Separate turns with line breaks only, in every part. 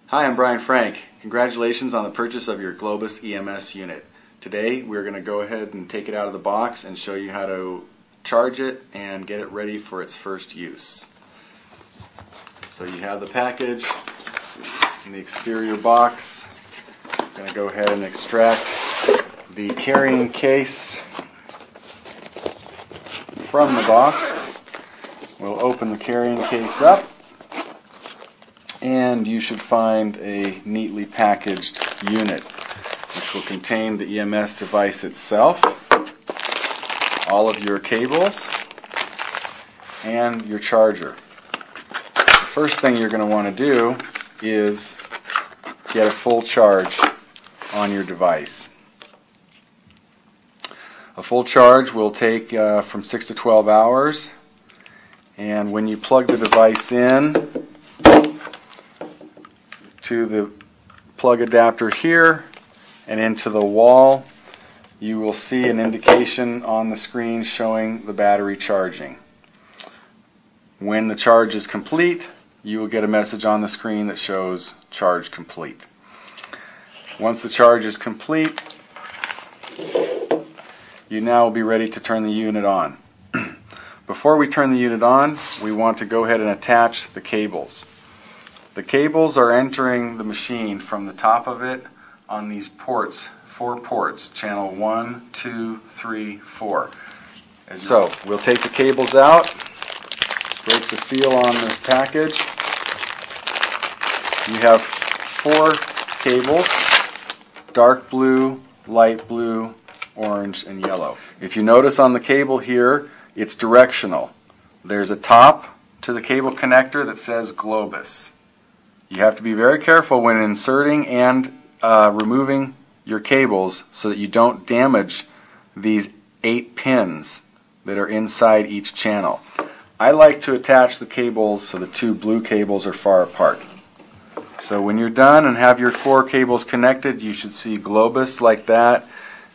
Hi, I'm Brian Frank. Congratulations on the purchase of your Globus EMS unit. Today we're going to go ahead and take it out of the box and show you how to charge it and get it ready for its first use. So you have the package in the exterior box. I'm going to go ahead and extract the carrying case from the box. We'll open the carrying case up, and you should find a neatly packaged unit which will contain the EMS device itself, all of your cables, and your charger. The first thing you're going to want to do is get a full charge on your device. A full charge will take from 6 to 12 hours, and when you plug the device in to the plug adapter here and into the wall, you will see an indication on the screen showing the battery charging. When the charge is complete, you will get a message on the screen that shows charge complete. Once the charge is complete, you now will be ready to turn the unit on. Before we turn the unit on, we want to go ahead and attach the cables. The cables are entering the machine from the top of it on these ports, 4 ports, channel 1, 2, 3, 4. So we'll take the cables out, break the seal on the package. You have 4 cables, dark blue, light blue, orange, and yellow. If you notice on the cable here, it's directional. There's a top to the cable connector that says Globus. You have to be very careful when inserting and removing your cables so that you don't damage these 8 pins that are inside each channel. I like to attach the cables so the 2 blue cables are far apart. So when you're done and have your 4 cables connected, you should see Globus like that,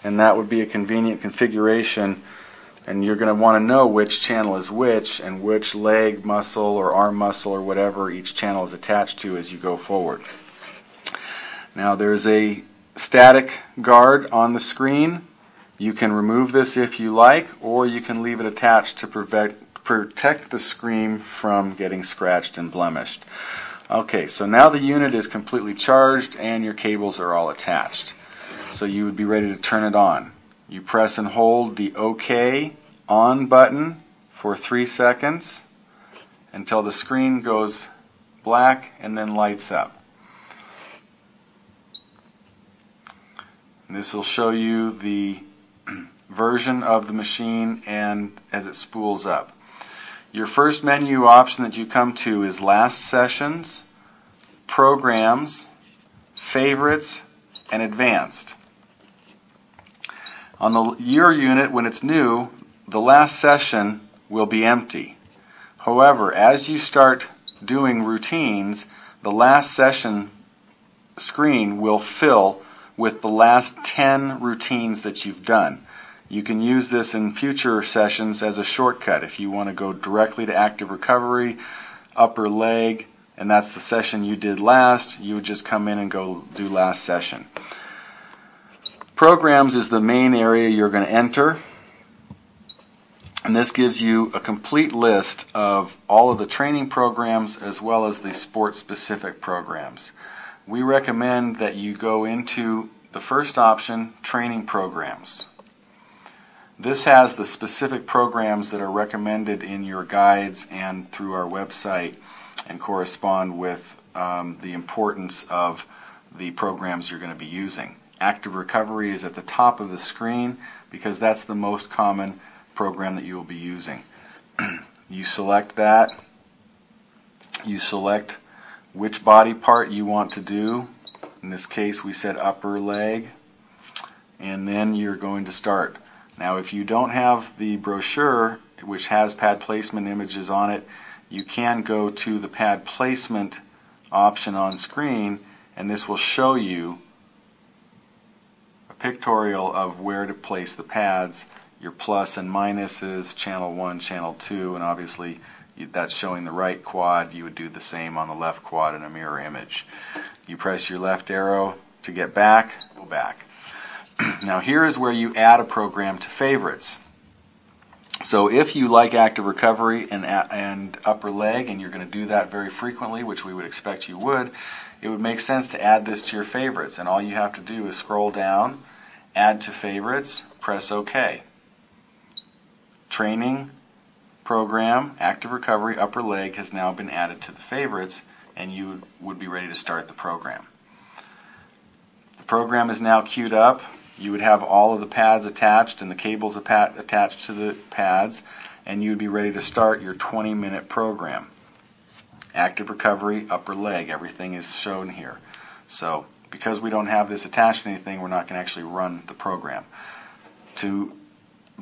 and that would be a convenient configuration, and you're going to want to know which channel is which and which leg muscle or arm muscle or whatever each channel is attached to as you go forward. Now there's a static guard on the screen. You can remove this if you like, or you can leave it attached to protect the screen from getting scratched and blemished. Okay, so now the unit is completely charged and your cables are all attached. So you would be ready to turn it on. You press and hold the OK on button for 3 seconds until the screen goes black and then lights up. And this will show you the version of the machine and as it spools up. Your first menu option that you come to is Last Sessions, Programs, Favorites, and Advanced. On your unit, when it's new, the last session will be empty. However, as you start doing routines, the last session screen will fill with the last 10 routines that you've done. You can use this in future sessions as a shortcut if you want to go directly to active recovery, upper leg, and that's the session you did last. You would just come in and go do last session. Programs is the main area you're going to enter, and this gives you a complete list of all of the training programs as well as the sport-specific programs. We recommend that you go into the first option, Training Programs. This has the specific programs that are recommended in your guides and through our website and correspond with the importance of the programs you're going to be using. Active Recovery is at the top of the screen because that's the most common program that you will be using. You select that. You select which body part you want to do. In this case we said upper leg, and then you're going to start. Now if you don't have the brochure which has pad placement images on it, you can go to the pad placement option on screen, and this will show you a pictorial of where to place the pads, your plus and minuses, channel 1, channel 2, and obviously that's showing the right quad. You would do the same on the left quad in a mirror image. You press your left arrow to get back, go back. Now here is where you add a program to favorites. So if you like active recovery and upper leg, and you're going to do that very frequently, which we would expect you would, it would make sense to add this to your favorites. And all you have to do is scroll down, add to favorites, press OK. Training program, active recovery, upper leg has now been added to the favorites, and you would be ready to start the program. The program is now queued up. You would have all of the pads attached and the cables attached to the pads, and you would be ready to start your 20-minute program. Active recovery, upper leg, everything is shown here. So because we don't have this attached to anything, we're not going to actually run the program. To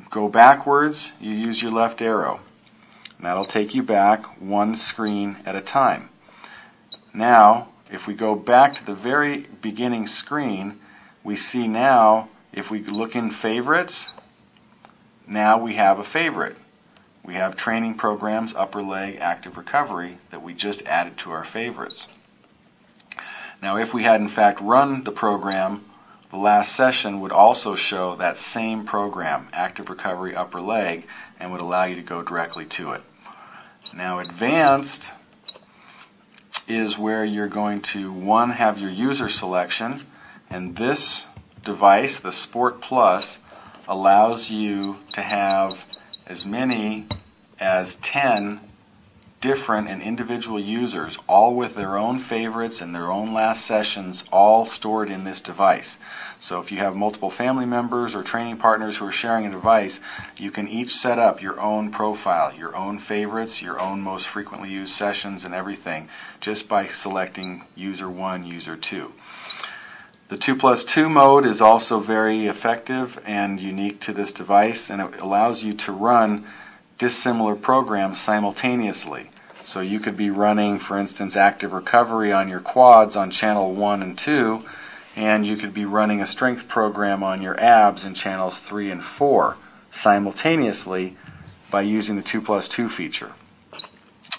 go backwards, you use your left arrow. And that'll take you back one screen at a time. Now, if we go back to the very beginning screen, we see now, if we look in favorites, now we have a favorite. We have training programs, upper leg, active recovery that we just added to our favorites. Now if we had in fact run the program, the last session would also show that same program, active recovery, upper leg, and would allow you to go directly to it. Now advanced is where you're going to, one, have your user selection, and this device, the Sport Plus, allows you to have as many as 10 different and individual users, all with their own favorites and their own last sessions, all stored in this device. So if you have multiple family members or training partners who are sharing a device, you can each set up your own profile, your own favorites, your own most frequently used sessions and everything, just by selecting user 1, user 2. The 2+2 mode is also very effective and unique to this device, and it allows you to run dissimilar programs simultaneously. So you could be running, for instance, active recovery on your quads on channel 1 and 2, and you could be running a strength program on your abs in channels 3 and 4 simultaneously by using the 2+2 feature.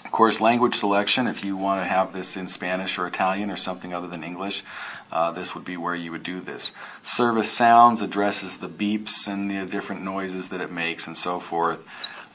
Of course, language selection, if you want to have this in Spanish or Italian or something other than English, this would be where you would do this. Service sounds addresses the beeps and the different noises that it makes and so forth.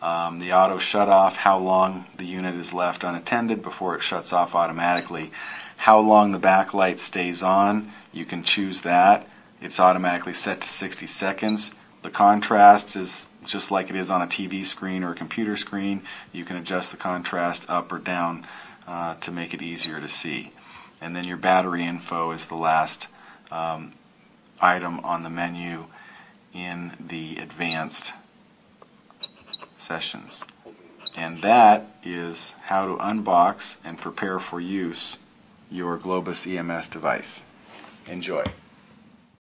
The auto shut-off, how long the unit is left unattended before it shuts off automatically. How long the backlight stays on, you can choose that. It's automatically set to 60 seconds. The contrast is just like it is on a TV screen or a computer screen. You can adjust the contrast up or down to make it easier to see. And then your battery info is the last item on the menu in the advanced sessions. And that is how to unbox and prepare for use your Globus EMS device. Enjoy.